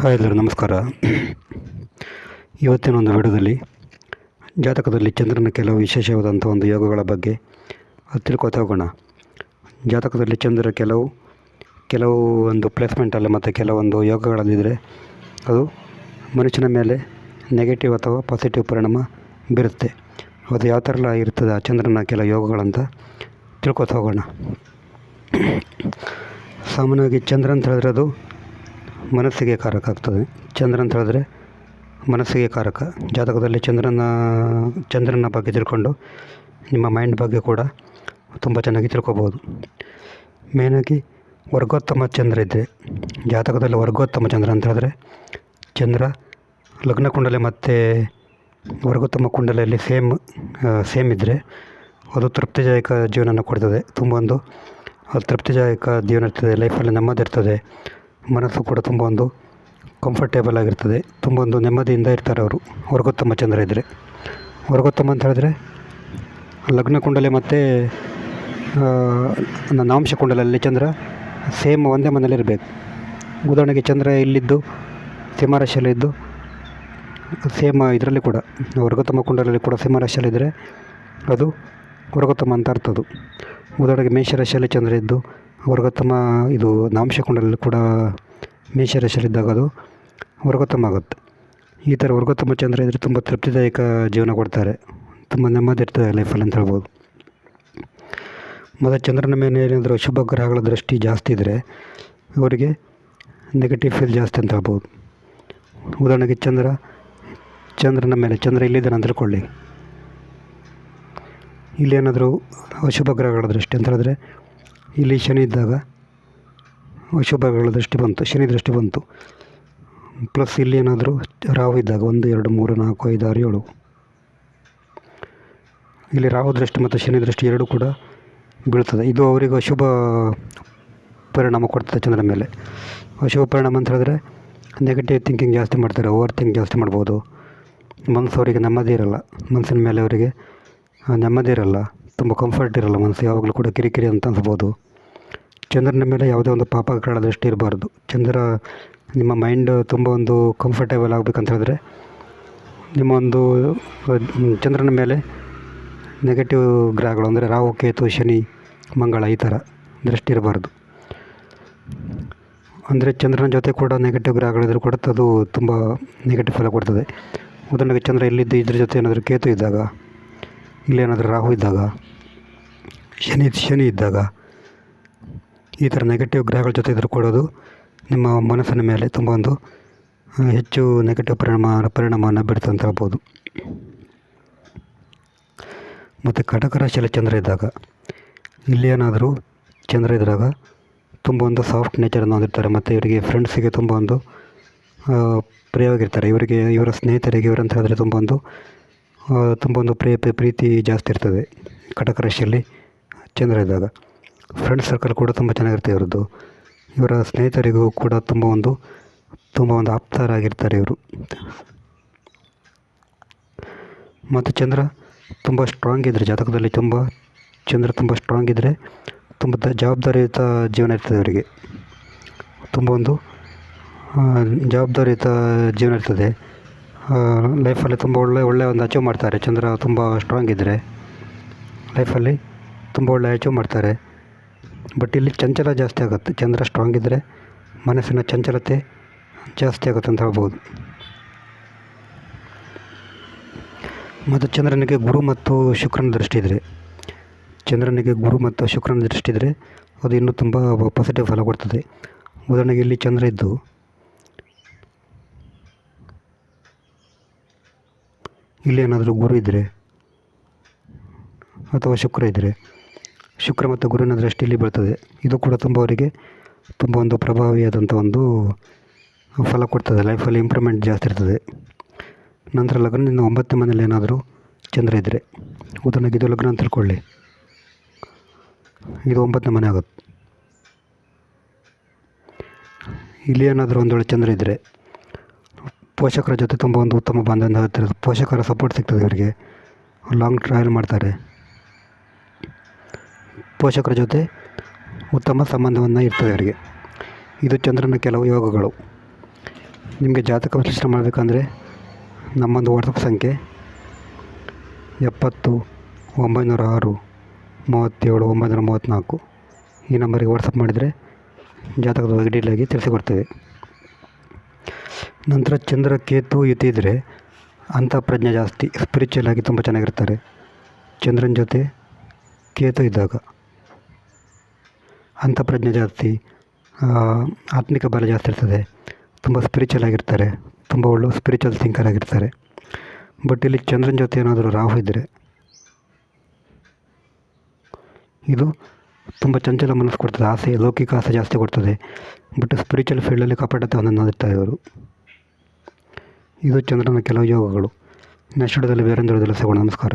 Hi ಎಲ್ಲರೂ ನಮಸ್ಕಾರ. ಇವತ್ತಿನ ಒಂದು ವಿಡಿಯೋದಲ್ಲಿ ಜಾತಕದಲ್ಲಿ ಚಂದ್ರನ ಕೆಲವು ವಿಶೇಷವಾದಂಥ ಒಂದು ಯೋಗಗಳ ಬಗ್ಗೆ ತಿಳ್ಕೊತಾ ಹೋಗೋಣ. ಜಾತಕದಲ್ಲಿ ಚಂದ್ರ ಕೆಲವು ಒಂದು ಪ್ಲೇಸ್ಮೆಂಟಲ್ಲಿ ಮತ್ತು ಕೆಲವೊಂದು ಯೋಗಗಳಲ್ಲಿದ್ದರೆ ಅದು ಮನುಷ್ಯನ ಮೇಲೆ ನೆಗೆಟಿವ್ ಅಥವಾ ಪಾಸಿಟಿವ್ ಪರಿಣಾಮ ಬೀರುತ್ತೆ. ಅದು ಯಾವ ಥರ ಎಲ್ಲ ಇರ್ತದೆ ಆ ಚಂದ್ರನ ಕೆಲವು ಯೋಗಗಳಂತ ತಿಳ್ಕೊತಾ ಹೋಗೋಣ. ಸಾಮಾನ್ಯವಾಗಿ ಚಂದ್ರ ಅಂತ ಹೇಳಿದ್ರೆ ಅದು ಮನಸ್ಸಿಗೆ ಕಾರಕ ಆಗ್ತದೆ. ಚಂದ್ರ ಅಂತ ಹೇಳಿದ್ರೆ ಮನಸ್ಸಿಗೆ ಕಾರಕ. ಜಾತಕದಲ್ಲಿ ಚಂದ್ರನ ಬಗ್ಗೆ ತಿಳ್ಕೊಂಡು ನಿಮ್ಮ ಮೈಂಡ್ ಬಗ್ಗೆ ಕೂಡ ತುಂಬ ಚೆನ್ನಾಗಿ ತಿಳ್ಕೊಬೋದು. ಮೇಯ್ನಾಗಿ ವರ್ಗೋತ್ತಮ ಚಂದ್ರ ಇದ್ದರೆ, ಜಾತಕದಲ್ಲಿ ವರ್ಗೋತ್ತಮ ಚಂದ್ರ ಅಂತ ಹೇಳಿದ್ರೆ ಚಂದ್ರ ಲಗ್ನ ಕುಂಡಲಿ ಮತ್ತು ವರ್ಗೋತ್ತಮ ಕುಂಡಲಿಯಲ್ಲಿ ಸೇಮ್ ಇದ್ದರೆ ಅದು ತೃಪ್ತಿದಾಯಕ ಜೀವನನ ಕೊಡ್ತದೆ. ಅದು ತೃಪ್ತಿದಾಯಕ ಜೀವನ ಇರ್ತದೆ, ಲೈಫಲ್ಲಿ ನೆಮ್ಮದಿ ಇರ್ತದೆ, ಮನಸ್ಸು ಕೂಡ ತುಂಬ ಒಂದು ಕಂಫರ್ಟೇಬಲ್ ಆಗಿರ್ತದೆ, ತುಂಬ ಒಂದು ನೆಮ್ಮದಿಯಿಂದ ಇರ್ತಾರೆ ಅವರು ವರ್ಗೋತ್ತಮ ಚಂದ್ರ ಇದ್ದರೆ. ವರ್ಗೋತ್ತಮ ಅಂತ ಹೇಳಿದ್ರೆ ಲಗ್ನ ಕುಂಡಲಿ ಮತ್ತು ನಾಂಶ ಕುಂಡಲಲ್ಲಿ ಚಂದ್ರ ಸೇಮ್ ಒಂದೇ ಮನೇಲಿ ಇರಬೇಕು. ಉದಾಹರಣೆಗೆ ಚಂದ್ರ ಇಲ್ಲಿದ್ದು ಸಿಂಹರಾಶಿಯಲ್ಲಿದ್ದು ಸೇಮ್ ಇದರಲ್ಲಿ ಕೂಡ ವರ್ಗೋತ್ತಮ ಕುಂಡಲಲ್ಲಿ ಕೂಡ ಸಿಂಹರಾಶಿಯಲ್ಲಿದ್ದರೆ ಅದು ವರ್ಗೋತ್ತಮ ಅಂತ ಅರ್ಥ. ಅದು ಉದಾಹರಣೆಗೆ ಮೇಷರಾಶಿಯಲ್ಲಿ ಚಂದ್ರ ಇದ್ದು ವರ್ಗೋತ್ತಮ ಇದು ನಾಂಶ ಕುಂಡಲಲ್ಲಿ ಕೂಡ ಮೇಷರಾಶಿಯಲ್ಲಿದ್ದಾಗ ಅದು ವರ್ಗೋತ್ತಮ ಆಗುತ್ತೆ. ಈ ಥರ ವರ್ಗೋತ್ತಮ ಚಂದ್ರ ಇದ್ದರೆ ತುಂಬ ತೃಪ್ತಿದಾಯಕ ಜೀವನ ಕೊಡ್ತಾರೆ, ತುಂಬ ನೆಮ್ಮದಿ ಇರ್ತದೆ ಲೈಫಲ್ಲಿ ಅಂತ ಹೇಳ್ಬೋದು. ಮತ್ತು ಚಂದ್ರನ ಮೇಲೆ ಏನಾದರೂ ಶುಭ ಗ್ರಹಗಳ ದೃಷ್ಟಿ ಜಾಸ್ತಿ ಇದ್ದರೆ ಅವರಿಗೆ ನೆಗೆಟಿವ್ ಫೀಲ್ ಜಾಸ್ತಿ ಅಂತ ಹೇಳ್ಬೋದು. ಉದಾಹರಣೆಗೆ ಚಂದ್ರನ ಮೇಲೆ ಚಂದ್ರ ಇಲ್ಲಿದ್ದಾನೆ ಅಂತ ತಿಳ್ಕೊಳ್ಳಿ. ಇಲ್ಲಿ ಏನಾದರೂ ಅಶುಭ ಗ್ರಹಗಳ ದೃಷ್ಟಿ ಅಂತ ಹೇಳಿದ್ರೆ ಇಲ್ಲಿ ಶನಿ ಇದ್ದಾಗ ಅಶುಭಗಳ ದೃಷ್ಟಿ ಬಂತು, ಶನಿ ದೃಷ್ಟಿ ಬಂತು. ಪ್ಲಸ್ ಇಲ್ಲಿ ಏನಾದರೂ ರಾಹು ಇದ್ದಾಗ 1 2 3 4 5 6 7 ಇಲ್ಲಿ ರಾಹು ದೃಷ್ಟಿ ಮತ್ತು ಶನಿ ದೃಷ್ಟಿ ಎರಡೂ ಕೂಡ ಬೀಳ್ತದೆ. ಇದು ಅವರಿಗೆ ಅಶುಭ ಪರಿಣಾಮ ಕೊಡ್ತದೆ ಚಂದ್ರನ ಮೇಲೆ. ಅಶುಭ ಪರಿಣಾಮ ಅಂತ ಹೇಳಿದ್ರೆ ನೆಗೆಟಿವ್ ಥಿಂಕಿಂಗ್ ಜಾಸ್ತಿ ಮಾಡ್ತಾರೆ, ಓವರ್ ಥಿಂಕ್ ಜಾಸ್ತಿ ಮಾಡ್ಬೋದು. ಮನಸ್ಸು ಅವರಿಗೆ ನೆಮ್ಮದಿ ಇರಲ್ಲ, ಮನಸ್ಸಿನ ಮೇಲೆ ಅವರಿಗೆ ನೆಮ್ಮದಿ ಇರಲ್ಲ, ತುಂಬ ಕಂಫರ್ಟ್ ಇರಲ್ಲ, ಮನಸ್ಸು ಯಾವಾಗಲೂ ಕೂಡ ಕಿರಿಕಿರಿ ಅಂತ ಅನ್ಸ್ಬೋದು. ಚಂದ್ರನ ಮೇಲೆ ಯಾವುದೇ ಒಂದು ಪಾಪಗಳ ದೃಷ್ಟಿ ಇರಬಾರ್ದು. ನಿಮ್ಮ ಮೈಂಡ್ ತುಂಬ ಒಂದು ಕಂಫರ್ಟೇಬಲ್ ಆಗಬೇಕಂತ ಹೇಳಿದ್ರೆ ನಿಮ್ಮ ಒಂದು ಚಂದ್ರನ ಮೇಲೆ ನೆಗೆಟಿವ್ ಗ್ರಹಗಳು ಅಂದರೆ ರಾಹು, ಕೇತು, ಶನಿ, ಮಂಗಳ ಈ ಥರ ದೃಷ್ಟಿ ಇರಬಾರ್ದು. ಅಂದರೆ ಚಂದ್ರನ ಜೊತೆ ಕೂಡ ನೆಗೆಟಿವ್ ಗ್ರಹಗಳಿದ್ರೂ ಕೂಡ ಅದು ತುಂಬ ನೆಗೆಟಿವ್ ಫಲ ಕೊಡ್ತದೆ. ಉದಾಹರಣೆಗೆ ಚಂದ್ರ ಇಲ್ಲಿದ್ದು ಇದ್ರ ಜೊತೆ ಏನಾದರೂ ಕೇತು ಇದ್ದಾಗ, ಇಲ್ಲೇನಾದರೂ ರಾಹು ಇದ್ದಾಗ, ಶನಿ ಇದ್ದಾಗ ಈ ಥರ ನೆಗೆಟಿವ್ ಗ್ರಹಗಳ ಜೊತೆ ಇದ್ರೂ ಕೊಡೋದು ನಿಮ್ಮ ಮನಸ್ಸಿನ ಮೇಲೆ ತುಂಬ ಒಂದು ಹೆಚ್ಚು ನೆಗೆಟಿವ್ ಪರಿಣಾಮವನ್ನು ಬೀರ್ತದೆ ಅಂತ ಹೇಳ್ಬೋದು. ಮತ್ತು ಕಟಕ ರಾಶಿಯಲ್ಲಿ ಚಂದ್ರ ಇದ್ದಾಗ, ಇಲ್ಲಿ ಏನಾದರೂ ಚಂದ್ರ ಇದ್ದಾಗ ತುಂಬ ಒಂದು ಸಾಫ್ಟ್ ನೇಚರನ್ನು ಹೊಂದಿರ್ತಾರೆ ಮತ್ತು ಇವರಿಗೆ ಫ್ರೆಂಡ್ಸಿಗೆ ತುಂಬ ಒಂದು ಪ್ರಿಯವಾಗಿರ್ತಾರೆ. ಇವರ ಸ್ನೇಹಿತರಿಗೆ ಇವರಂತ ಹೇಳಿದ್ರೆ ತುಂಬ ಒಂದು ಪ್ರೀತಿ ಜಾಸ್ತಿ ಇರ್ತದೆ. ಕಟಕ ರಾಶಿಯಲ್ಲಿ ಚಂದ್ರ ಇದ್ದಾಗ ಫ್ರೆಂಡ್ ಸರ್ಕಲ್ ಕೂಡ ತುಂಬ ಚೆನ್ನಾಗಿರ್ತದೆ ಇವರದ್ದು. ಇವರ ಸ್ನೇಹಿತರಿಗೂ ಕೂಡ ತುಂಬ ಒಂದು ಆಪ್ತರಾಗಿರ್ತಾರೆ ಇವರು. ಮತ್ತು ಚಂದ್ರ ತುಂಬ ಸ್ಟ್ರಾಂಗ್ ಇದ್ದರೆ, ಜಾತಕದಲ್ಲಿ ಚಂದ್ರ ತುಂಬ ಸ್ಟ್ರಾಂಗ್ ಇದ್ದರೆ ತುಂಬ ಜವಾಬ್ದಾರಿಯುತ ಜೀವನ ಇರ್ತದೆ ಇವರಿಗೆ. ತುಂಬ ಒಂದು ಜವಾಬ್ದಾರಿಯುತ ಜೀವನ ಇರ್ತದೆ. ಲೈಫಲ್ಲಿ ತುಂಬ ಒಳ್ಳೆಯ ಒಂದು ಅಚೀವ್ ಮಾಡ್ತಾರೆ. ಚಂದ್ರ ತುಂಬ ಸ್ಟ್ರಾಂಗ್ ಇದ್ದರೆ ಲೈಫಲ್ಲಿ ತುಂಬ ಒಳ್ಳೆಯ ಅಚೀವ್ ಮಾಡ್ತಾರೆ. ಬಟ್ ಇಲ್ಲಿ ಚಂಚಲ ಜಾಸ್ತಿ ಆಗುತ್ತೆ. ಚಂದ್ರ ಸ್ಟ್ರಾಂಗ್ ಇದ್ದರೆ ಮನಸ್ಸಿನ ಚಂಚಲತೆ ಜಾಸ್ತಿ ಆಗುತ್ತೆ ಅಂತ ಹೇಳ್ಬೋದು. ಮತ್ತು ಚಂದ್ರನಿಗೆ ಗುರು ಮತ್ತು ಶುಕ್ರನ ದೃಷ್ಟಿ ಇದ್ದರೆ, ಅದು ಇನ್ನೂ ತುಂಬ ಪಾಸಿಟಿವ್ ಫಲ ಕೊಡ್ತದೆ. ಉದಾಹರಣೆಗೆ ಇಲ್ಲಿ ಚಂದ್ರ ಇದ್ದು ಇಲ್ಲಿ ಏನಾದರೂ ಗುರು ಇದ್ದರೆ ಅಥವಾ ಶುಕ್ರ ಇದ್ದರೆ, ಶುಕ್ರ ಮತ್ತು ಗುರುವಿನ ದೃಷ್ಟಿ ಇಲ್ಲಿ ಬೀಳ್ತದೆ. ಇದು ಕೂಡ ಅವರಿಗೆ ತುಂಬ ಒಂದು ಪ್ರಭಾವಿಯಾದಂಥ ಒಂದು ಫಲ ಕೊಡ್ತದೆ. ಲೈಫಲ್ಲಿ ಇಂಪ್ರೂವ್ಮೆಂಟ್ ಜಾಸ್ತಿ ಇರ್ತದೆ. ನಂತರ ಲಗ್ನದಿಂದ 9ನೇ ಮನೆಯಲ್ಲಿ ಏನಾದರೂ ಚಂದ್ರ ಇದ್ದರೆ, ಉದಾಹರಣೆಗೆ ಇದು ಲಗ್ನ ಅಂತ ತಿಳ್ಕೊಳ್ಳಿ, ಇದು 9ನೇ ಮನೆ ಆಗುತ್ತೆ. ಇಲ್ಲಿ ಏನಾದರೂ ಒಂದು ವೇಳೆ ಚಂದ್ರ ಇದ್ದರೆ ಪೋಷಕರ ಜೊತೆ ತುಂಬ ಒಂದು ಉತ್ತಮ ಬಾಂಧವ್ಯ ಇರ್ತದೆ. ಪೋಷಕರ ಸಪೋರ್ಟ್ ಸಿಗ್ತದೆ ಇವರಿಗೆ, ಲಾಂಗ್ ಟ್ರಾವೆಲ್ ಮಾಡ್ತಾರೆ. ಪೋಷಕರ ಜೊತೆ ಉತ್ತಮ ಸಂಬಂಧವನ್ನು ಇರ್ತದೆ ಅವರಿಗೆ. ಇದು ಚಂದ್ರನ ಕೆಲವು ಯೋಗಗಳು. ನಿಮಗೆ ಜಾತಕ ವಿಶ್ಲೇಷಣೆ ಮಾಡಬೇಕಂದ್ರೆ ನಮ್ಮೊಂದು ವಾಟ್ಸಪ್ ಸಂಖ್ಯೆ 70 906 37 934 ಈ ನಂಬರಿಗೆ ವಾಟ್ಸಪ್ ಮಾಡಿದರೆ ಜಾತಕದ ಬಗ್ಗೆ ಡೀಟೇಲಾಗಿ ತಿಳಿಸಿಕೊಡ್ತೇವೆ. ನಂತರ ಚಂದ್ರ ಕೇತು ಯುತಿ ಇದ್ದರೆ ಅಂತಃಪ್ರಜ್ಞೆ ಜಾಸ್ತಿ, ಸ್ಪಿರಿಚುವಲ್ ಆಗಿ ತುಂಬ ಚೆನ್ನಾಗಿರ್ತಾರೆ. ಚಂದ್ರನ ಜೊತೆ ಕೇತು ಇದ್ದಾಗ ಅಂತಃಪ್ರಜ್ಞೆ ಜಾಸ್ತಿ, ಆತ್ಮಿಕ ಬಲ ಜಾಸ್ತಿ ಇರ್ತದೆ, ತುಂಬ ಸ್ಪಿರಿಚುವಲ್ ಆಗಿರ್ತಾರೆ, ತುಂಬ ಒಳ್ಳೆ ಸ್ಪಿರಿಚುವಲ್ ಥಿಂಕರ್ ಆಗಿರ್ತಾರೆ. ಬಟ್ ಇಲ್ಲಿ ಚಂದ್ರನ ಜೊತೆ ಏನಾದರೂ ರಾಹು ಇದ್ದರೆ ಇದು ತುಂಬ ಚಂಚಲ ಮನಸ್ಸು ಕೊಡ್ತದೆ, ಆಸೆ, ಲೌಕಿಕ ಆಸೆ ಜಾಸ್ತಿ ಕೊಡ್ತದೆ. ಬಟ್ ಸ್ಪಿರಿಚುವಲ್ ಫೀಲ್ಡಲ್ಲಿ ಕಪಟತವನ್ನು ಹೊಂದಿರ್ತಾರೆ ಇವರು. ಇದು ಚಂದ್ರನ ಕೆಲವು ಯೋಗಗಳು. ನೆಕ್ಸ್ಟ್ ವಿಡಿಯೋದಲ್ಲಿ ಬೇರೊಂದು ವಿಡಿಯೋದಲ್ಲಿ ಸಿಗೋಣ. ನಮಸ್ಕಾರ.